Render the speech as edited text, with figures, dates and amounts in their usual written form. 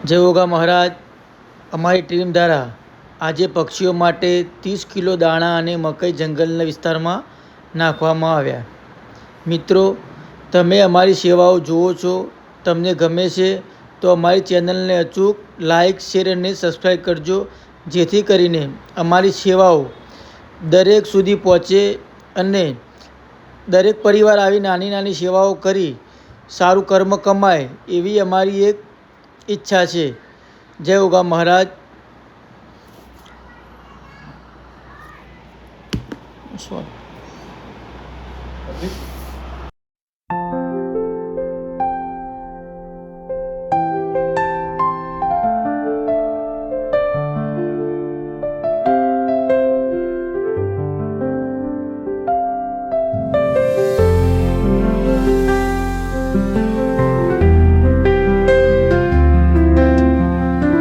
જય ઓગા મહારાજ, અમારી ટીમ દ્વારા આજે પક્ષીઓ માટે 30 કિલો દાણા અને મકઈ જંગલના વિસ્તારમાં નાખવામાં આવ્યા. મિત્રો, તમે અમારી સેવાઓ જુઓ છો, તમને ગમે છે તો અમારી ચેનલને અચૂક લાઇક, શેર અને સબસ્ક્રાઈબ કરજો, જેથી કરીને અમારી સેવાઓ દરેક સુધી પહોંચે અને દરેક પરિવાર આવી નાની નાની સેવાઓ કરી સારું કર્મ કમાય, એવી અમારી એક ઈચ્છા છે. જય ઓગા મહારાજ. સ્વાગત.